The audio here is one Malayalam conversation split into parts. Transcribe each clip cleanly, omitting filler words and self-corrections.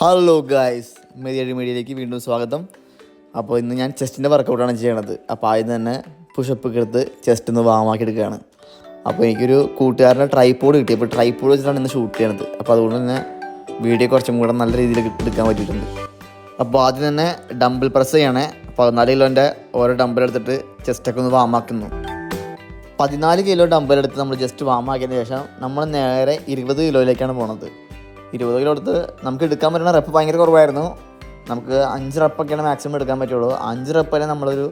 ഹലോ ഗായ്സ്, മീഡിയയിലേക്ക് വീണ്ടും സ്വാഗതം. അപ്പോൾ ഇന്ന് ഞാൻ ചെസ്റ്റിൻ്റെ വർക്കൗട്ടാണ് ചെയ്യണത്. അപ്പോൾ ആദ്യം തന്നെ പുഷപ്പ് എടുത്ത് ചെസ്റ്റ് ഒന്ന് വാമാക്കി എടുക്കുകയാണ്. അപ്പോൾ എനിക്കൊരു കൂട്ടുകാരൻ്റെ ട്രൈപോഡ് കിട്ടി. അപ്പോൾ ട്രൈപോഡ് വെച്ചിട്ടാണ് ഇന്ന് ഷൂട്ട് ചെയ്യണത്. അപ്പോൾ അതുകൊണ്ട് തന്നെ വീഡിയോ കുറച്ചും കൂടെ നല്ല രീതിയിൽ എടുക്കാൻ പറ്റിയിട്ടുണ്ട്. അപ്പോൾ ആദ്യം തന്നെ ഡംബിൾ പ്രസ് ചെയ്യണേ. 14 കിലോൻ്റെ ഓരോ ഡംബൽ എടുത്തിട്ട് ചെസ്റ്റൊക്കെ ഒന്ന് വാമാക്കുന്നു. 14 കിലോ ഡംബൽ എടുത്ത് നമ്മൾ ജസ്റ്റ് വാമാക്കിയതിന് ശേഷം നമ്മൾ നേരെ 20 കിലോയിലേക്കാണ് പോണത്. 20 കിലോ എടുത്ത് നമുക്ക് എടുക്കാൻ പറ്റുന്ന റെപ്പ് ഭയങ്കര കുറവായിരുന്നു. നമുക്ക് 5 റെപ്പൊക്കെയാണ് മാക്സിമം എടുക്കാൻ പറ്റുള്ളൂ. 5 റെപ്പ് വരെ നമ്മളൊരു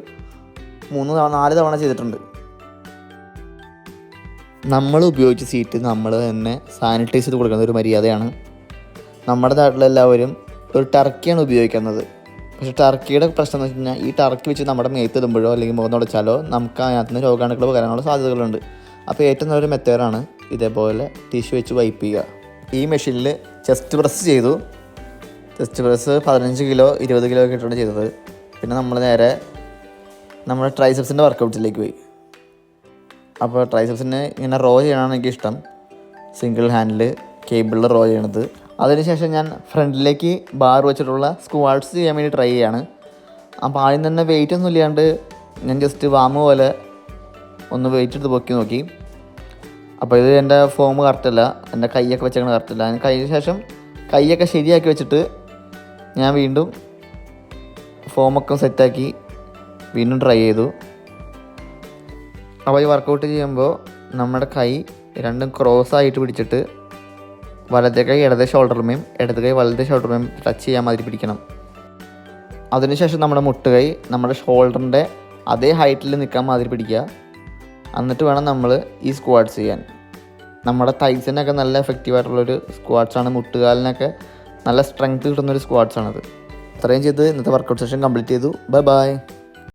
3-4 തവണ ചെയ്തിട്ടുണ്ട്. നമ്മൾ ഉപയോഗിച്ച സീറ്റ് നമ്മൾ തന്നെ സാനിറ്റൈസ് ചെയ്ത് കൊടുക്കുന്നത് ഒരു മര്യാദയാണ്. നമ്മുടെ നാട്ടിലെല്ലാവരും ഒരു ടർക്കിയാണ് ഉപയോഗിക്കുന്നത്. പക്ഷേ ടർക്കിയുടെ പ്രശ്നം എന്ന് വെച്ച് കഴിഞ്ഞാൽ ഈ ടർക്കി വെച്ച് നമ്മുടെ മേത്തിടുമ്പോഴോ അല്ലെങ്കിൽ മുഖം തുടച്ചാലോ നമുക്ക് അതിനകത്ത് നിന്ന് രോഗാണുക്കൾ വരാനുള്ള സാധ്യതകളുണ്ട്. അപ്പോൾ ഏറ്റവും നല്ലൊരു മെത്തേഡാണ് ഇതേപോലെ ടിഷ്യൂ വെച്ച് വൈപ്പ് ചെയ്യുക. ഈ മെഷീനിൽ ചെസ്റ്റ് പ്രസ് ചെയ്തു. ചെസ്റ്റ് പ്രസ് 15 കിലോ 20 കിലോ ഒക്കെ ഇട്ടാണ് ചെയ്തത്. പിന്നെ നമ്മൾ നേരെ നമ്മുടെ ട്രൈസെപ്സിൻ്റെ വർക്കൗട്ടിലേക്ക് പോയി. അപ്പോൾ ട്രൈസെപ്സിന് ഇങ്ങനെ റോ ചെയ്യണമെന്ന് എനിക്കിഷ്ടം. സിംഗിൾ ഹാൻഡിൽ കേബിളിൽ റോ ചെയ്യണത്. അതിനുശേഷം ഞാൻ ഫ്രണ്ടിലേക്ക് ബാർ വെച്ചിട്ടുള്ള സ്ക്വാട്സ് ചെയ്യാൻ വേണ്ടി ട്രൈ ചെയ്യാണ്. അപ്പോൾ ആദ്യം തന്നെ വെയിറ്റ് ഒന്നും ഇല്ലാണ്ട് ഞാൻ ജസ്റ്റ് വാമ് പോലെ ഒന്ന് വെയിറ്റ് എടുത്ത് പൊക്കി നോക്കി. അപ്പോൾ ഇത് എൻ്റെ ഫോം കറക്റ്റല്ല, എൻ്റെ കൈയൊക്കെ വെച്ചേക്കണ കറക്റ്റല്ല. അതിന് കഴിഞ്ഞ ശേഷം കൈയൊക്കെ ശരിയാക്കി വെച്ചിട്ട് ഞാൻ വീണ്ടും ഫോമൊക്കെ സെറ്റാക്കി വീണ്ടും ട്രൈ ചെയ്തു. അപ്പോൾ ഈ വർക്കൗട്ട് ചെയ്യുമ്പോൾ നമ്മുടെ കൈ രണ്ടും ക്രോസായിട്ട് പിടിച്ചിട്ട് വലത്തെ കൈ ഇടത് ഷോൾഡറിമേയും ഇടത് കൈ വലത്തെ ഷോൾഡറിമേയും ടച്ച് ചെയ്യാൻ മാതിരി പിടിക്കണം. അതിനുശേഷം നമ്മുടെ മുട്ടുകൈ നമ്മുടെ ഷോൾഡറിൻ്റെ അതേ ഹൈറ്റിൽ നിൽക്കാൻ മാതിരി പിടിക്കുക. എന്നിട്ട് വേണം നമ്മൾ ഈ സ്ക്വാട്സ് ചെയ്യാൻ. നമ്മുടെ തൈസിനൊക്കെ നല്ല എഫക്റ്റീവായിട്ടുള്ളൊരു സ്ക്വാട്സാണ്. മുട്ടുകാലിനൊക്കെ നല്ല സ്ട്രെങ്ത് കിട്ടുന്നൊരു സ്ക്വാട്സാണത്. അത്രയും ചെയ്ത് ഇന്നത്തെ വർക്കൗട്ട് സെഷൻ കംപ്ലീറ്റ് ചെയ്തു. ബൈ.